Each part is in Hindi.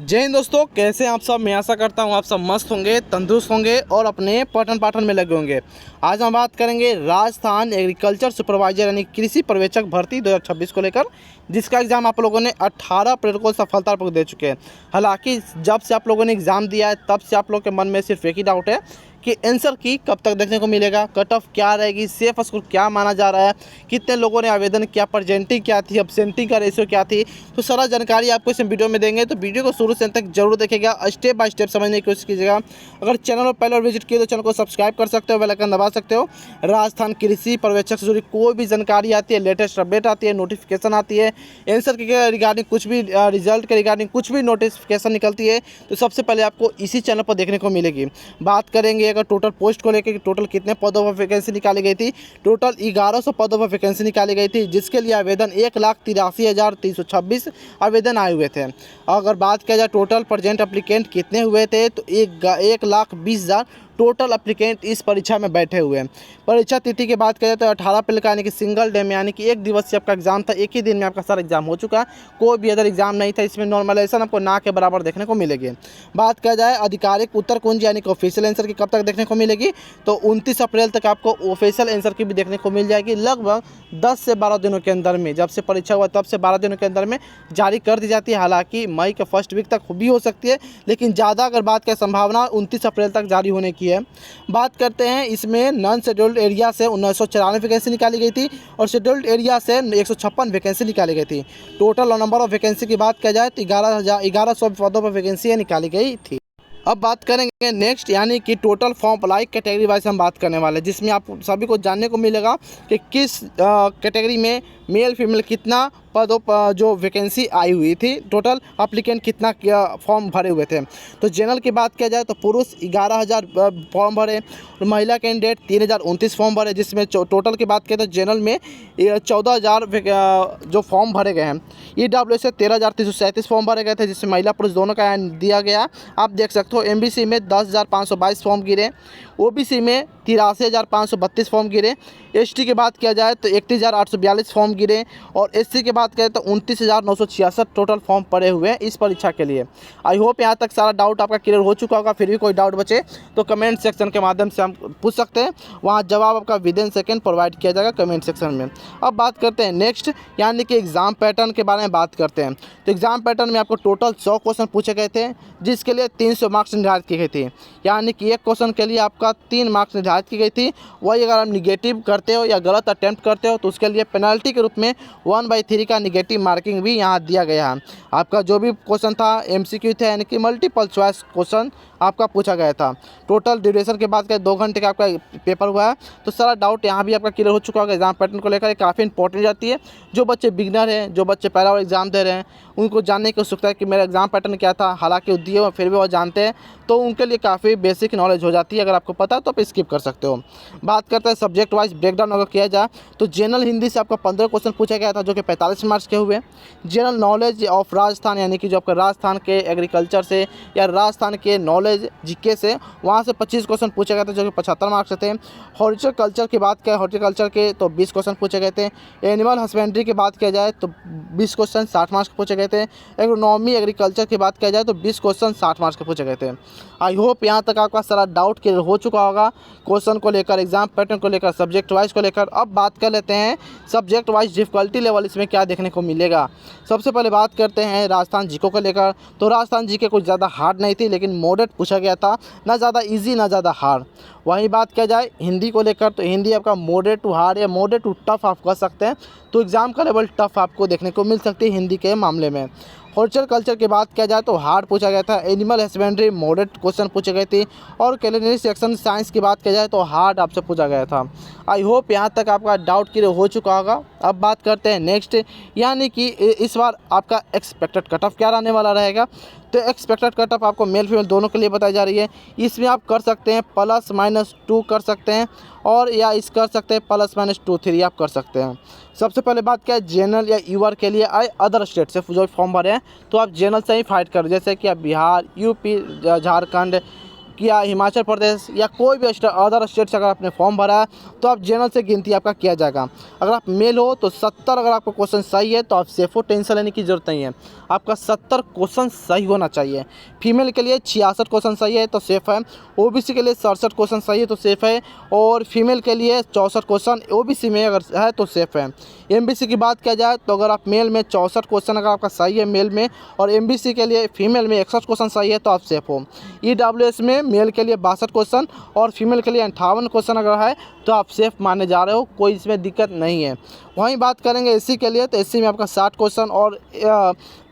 जय हिंद दोस्तों, कैसे हैं आप सब। मैं आशा करता हूं आप सब मस्त होंगे, तंदुरुस्त होंगे और अपने पठन पाठन में लगे होंगे। आज हम बात करेंगे राजस्थान एग्रीकल्चर सुपरवाइजर यानी कृषि पर्यवेक्षक भर्ती 2026 को लेकर, जिसका एग्ज़ाम आप लोगों ने 18 अप्रैल को सफलतापूर्वक दे चुके हैं। हालांकि जब से आप लोगों ने एग्ज़ाम दिया है तब से आप लोगों के मन में सिर्फ एक ही डाउट है कि आंसर की कब तक देखने को मिलेगा, कट ऑफ क्या रहेगी, सेफ स्कोर क्या माना जा रहा है, कितने लोगों ने आवेदन किया, प्रेजेंटिंग क्या थी, अब्सेंटिंग का रेशियो क्या थी। तो सारा जानकारी आपको इस वीडियो में देंगे, तो वीडियो को शुरू से अंत तक जरूर देखिएगा, स्टेप बाय स्टेप समझने की कोशिश कीजिएगा। अगर चैनल पर पहले विजिट किए तो चैनल को सब्सक्राइब कर सकते हो, बेल आइकन दबा सकते हो। राजस्थान कृषि पर्यवेक्षक से जुड़ी कोई भी जानकारी आती है, लेटेस्ट अपडेट आती है, नोटिफिकेशन आती है, आंसर के रिगार्डिंग कुछ भी, रिजल्ट के रिगार्डिंग कुछ भी नोटिफिकेशन निकलती है, तो सबसे पहले आपको इसी चैनल पर देखने को मिलेगी। बात करेंगे अगर टोटल पोस्ट को लेकर, टोटल कितने पदों पर वैकेंसी निकाली गई थी। टोटल 1100 पदों पर वैकेंसी निकाली गई थी, जिसके लिए आवेदन 1,83,326 आवेदन आए हुए थे। अगर बात किया जाए टोटल प्रेजेंट एप्लीकेंट कितने हुए थे, तो 1,20,000 टोटल एप्लीकेंट इस परीक्षा में बैठे हुए हैं। परीक्षा तिथि की बात करें तो 18 अप्रैल का, यानी कि सिंगल डे में, यानी कि एक दिवसीय आपका एग्जाम था। एक ही दिन में आपका सारा एग्जाम हो चुका है, कोई भी अदर एग्जाम नहीं था। इसमें नॉर्मलाइजेशन आपको ना के बराबर देखने को मिलेगी। बात किया जाए आधिकारिक उत्तर कुंज यानी कि ऑफिशियल आंसर की कब तक देखने को मिलेगी, तो 29 अप्रैल तक आपको ऑफिशियल आंसर की भी देखने को मिल जाएगी। लगभग 10 से 12 दिनों के अंदर में, जब से परीक्षा हुआ तब से 12 दिनों के अंदर में जारी कर दी जाती है। हालांकि मई के फर्स्ट वीक तक भी हो सकती है, लेकिन ज़्यादा अगर बात करें संभावना 29 अप्रैल तक जारी होने की है। बात करते हैं इसमें नॉन शेड्यूल्ड एरिया से 1994 वैकेंसी निकाली गई थी और शेड्यूल्ड एरिया से 156 वैकेंसी निकाली गई थी। टोटल नंबर ऑफ वैकेंसी की बात किया जाए तो 1100 पदों पर वैकेंसी निकाली गई थी। अब बात करेंगे नेक्स्ट, यानी कि total form apply category wise हम बात करने वाले हैं, जिसमें आप सभी को जानने को मिलेगा कि किस कैटेगरी में मेल फीमेल कितना पदों पर जो वैकेंसी आई हुई थी, टोटल एप्लीकेंट कितना फॉर्म भरे हुए थे। तो जनरल की बात किया जाए तो पुरुष 11,000 फॉर्म भरे और महिला कैंडिडेट 3,029 फॉर्म भरे, जिसमें टोटल की बात करें तो जनरल में 14,000 जो फॉर्म भरे गए हैं। EWS से 13,337 फॉर्म भरे गए थे, जिसमें महिला पुरुष दोनों का दिया गया। आप देख सकते हो MBC में 10,522 फॉर्म गिरे, OBC में 83,532 फॉर्म गिरे, ST की बात किया जाए तो 31,842 फॉर्म गिरे और SC की बात करें तो 29,966 टोटल फॉर्म पड़े हुए हैं इस परीक्षा के लिए। आई होप यहाँ तक सारा डाउट आपका क्लियर हो चुका होगा। फिर भी कोई डाउट बचे तो कमेंट सेक्शन के माध्यम से हम पूछ सकते हैं, वहाँ जवाब आपका विदिन सेकेंड प्रोवाइड किया जाएगा कमेंट सेक्शन में। अब बात करते हैं नेक्स्ट, यानी कि एग्ज़ाम पैटर्न के बारे में बात करते हैं। तो एग्ज़ाम पैटर्न में आपको टोटल 100 क्वेश्चन पूछे गए थे, जिसके लिए 300 मार्क्स निर्धारित की गई थी, यानी कि एक क्वेश्चन के लिए आपका 3 मार्क्स निर्धारित की गई थी। वही अगर आप निगेटिव करते हो या गलत अटैम्प्ट करते हो तो उसके लिए पेनल्टी के रूप में 1/3 का निगेटिव मार्किंग भी यहाँ दिया गया है। आपका जो भी क्वेश्चन था MCQ था, यानी कि मल्टीपल चॉइस क्वेश्चन आपका पूछा गया था। टोटल ड्यूरेशन के बाद 2 घंटे का आपका पेपर हुआ है, तो सारा डाउट यहाँ भी आपका क्लियर हो चुका होगा। एग्जाम पैटर्न को लेकर काफ़ी इंपॉर्टेंट जाती है। जो बच्चे बिगनर हैं, जो बच्चे पहला बार एग्जाम दे रहे हैं, उनको जानने की उत्सुकता है कि मेरा एग्जाम पैटर्न क्या था। हालांकि दिए हुए फिर भी वो जानते हैं, तो उनके लिए काफ़ी बेसिक नॉलेज हो जाती है। अगर आपको पता है तो आप स्किप कर सकते हो। बात करते हैं सब्जेक्ट वाइज ब्रेकडाउन अगर किया जाए तो जनरल हिंदी से आपका 15 क्वेश्चन पूछा गया था, जो कि 45 मार्क्स के हुए। जनरल नॉलेज ऑफ राजस्थान, यानी कि जो आपका राजस्थान के एग्रीकल्चर से या राजस्थान के नॉलेज GK से, वहाँ से 25 क्वेश्चन पूछे गए थे, जो कि 75 मार्क्स थे। हॉर्टिकल्चर की बात करें, हॉर्टिकल्चर के तो 20 क्वेश्चन पूछे गए थे। एनिमल हस्बेंड्री की बात किया जाए तो 20 क्वेश्चन 60 मार्क्स के पूछे गए थे। एग्रोनॉमी एग्रीकल्चर की बात किया जाए तो 20 क्वेश्चन 60 मार्क्स के पूछे गए थे। आई होप यहाँ तक आपका सारा डाउट क्लियर हो चुका होगा क्वेश्चन को लेकर, एग्जाम पैटर्न को लेकर, सब्जेक्ट वाइज को लेकर। अब बात कर लेते हैं सब्जेक्ट वाइज डिफिकल्टी लेवल इसमें क्या देखने को मिलेगा। सबसे पहले बात करते हैं राजस्थान GK को लेकर। तो राजस्थान GK कुछ ज़्यादा हार्ड नहीं थी, लेकिन मॉडरेट पूछा गया था, ना ज़्यादा इजी ना ज़्यादा हार्ड। वहीं बात किया जाए हिंदी को लेकर तो हिंदी आपका मॉडरेट टू हार्ड या मॉडरेट टू टफ आप कह सकते हैं। तो एग्ज़ाम का लेवल टफ आपको देखने को मिल सकती है हिंदी के मामले में। हॉर्टिकल्चर की बात किया जाए तो हार्ड पूछा गया था। एनिमल हस्बेंड्री मॉडरेट क्वेश्चन पूछे गए थे और कैलिनरी सेक्शन साइंस की बात किया जाए तो हार्ड आपसे पूछा गया था। आई होप यहाँ तक आपका डाउट क्लियर हो चुका होगा। अब बात करते हैं नेक्स्ट, यानी कि इस बार आपका एक्सपेक्टेड कट ऑफ क्या रहने वाला रहेगा। तो एक्सपेक्टेड कट ऑफ आपको मेल फीमेल दोनों के लिए बताई जा रही है। इसमें आप कर सकते हैं +-2 कर सकते हैं, और या इस कर सकते हैं +-2 3 आप कर सकते हैं। सबसे पहले बात क्या है, जनरल या यूआर के लिए आए अदर स्टेट से जो फॉर्म भरे हैं, तो आप जनरल से ही फाइट करो, जैसे कि आप बिहार, UP, झारखंड, या हिमाचल प्रदेश या कोई भी अदर स्टेट से अगर आपने फॉर्म भरा है तो आप जनरल से गिनती आपका किया जाएगा। अगर आप मेल हो तो 70 अगर आपका क्वेश्चन सही है तो आप सेफ हो, टेंशन लेने की ज़रूरत नहीं है। आपका 70 क्वेश्चन सही होना चाहिए। फीमेल के लिए 66 क्वेश्चन सही है तो सेफ़ है। ओबीसी के लिए 67 क्वेश्चन सही है तो सेफ़ है। और फीमेल के लिए 64 क्वेश्चन ओबीसी में अगर है तो सेफ़ है। एमबीसी की बात किया जाए तो अगर आप मेल में 64 क्वेश्चन अगर आपका सही है मेल में, और एमबीसी के लिए फीमेल में 61 क्वेश्चन सही है तो आप सेफ हो। ईडब्ल्यूएस में मेल के लिए 62 क्वेश्चन और फीमेल के लिए 58 क्वेश्चन अगर है तो आप सेफ माने जा रहे हो, कोई इसमें दिक्कत नहीं है। वहीं बात करेंगे एससी के लिए तो एससी में आपका 60 क्वेश्चन और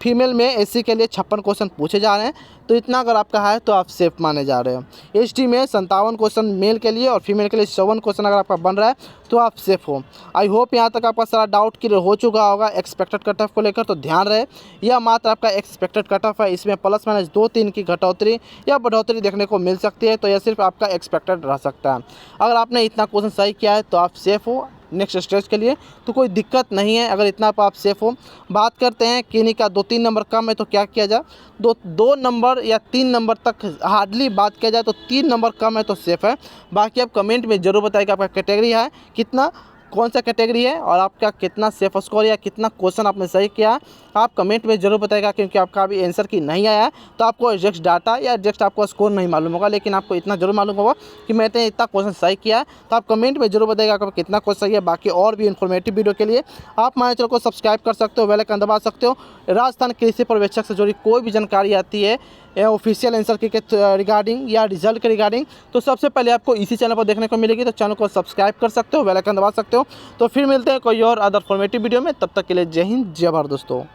फीमेल में एससी के लिए 56 क्वेश्चन पूछे जा रहे हैं, तो इतना अगर आपका है तो आप सेफ माने जा रहे हो। एसटी में 57 क्वेश्चन मेल के लिए और फीमेल के लिए 57 क्वेश्चन अगर आपका बन रहा है तो आप सेफ हो। आई होप यहाँ तक आपका सारा डाउट क्लियर हो चुका होगा एक्सपेक्टेड कट ऑफ को लेकर। तो ध्यान रहे यह मात्र आपका एक्सपेक्टेड कट ऑफ है, इसमें प्लस माइनस 2-3 की घटौतरी या बढ़ोतरी देखने को मिल सकती है, तो यह सिर्फ आपका एक्सपेक्टेड रह सकता है। अगर आपने इतना क्वेश्चन सही किया है तो आप सेफ हो नेक्स्ट स्टेज के लिए, तो कोई दिक्कत नहीं है अगर इतना आप सेफ हो। बात करते हैं किन्हीं का 2-3 नंबर कम है तो क्या किया जाए। दो नंबर या 3 नंबर तक हार्डली बात किया जाए तो 3 नंबर कम है तो सेफ़ है। बाकी आप कमेंट में ज़रूर बताइए कि आपका कैटेगरी है कितना, कौन सा कैटेगरी है और आपका कितना सेफ स्कोर या कितना क्वेश्चन आपने सही किया। आप कमेंट में ज़रूर बताएगा, क्योंकि आपका अभी आंसर की नहीं आया है तो आपको एग्जैक्ट डाटा या एग्जैक्ट आपको स्कोर नहीं मालूम होगा, लेकिन आपको इतना जरूर मालूम होगा कि मैंने इतना क्वेश्चन सही किया है। तो आप कमेंट में जरूर बताइएगा आपका कितना क्वेश्चन सही है। बाकी और भी इन्फॉर्मेटिव वीडियो के लिए आप हमारे चैनल को सब्सक्राइब कर सकते हो, बेल आइकन दबा सकते हो। राजस्थान कृषि पर्यवेक्षक से जुड़ी कोई भी जानकारी आती है ऑफिशियल आंसर के रिगार्डिंग या रिजल्ट के रिगार्डिंग, तो सबसे पहले आपको इसी चैनल पर देखने को मिलेगी। तो चैनल को सब्सक्राइब कर सकते हो, बेल आइकन दबा सकते हो। तो फिर मिलते हैं कोई और अदर फॉर्मेटिव वीडियो में, तब तक के लिए जय हिंद जय भारत दोस्तों।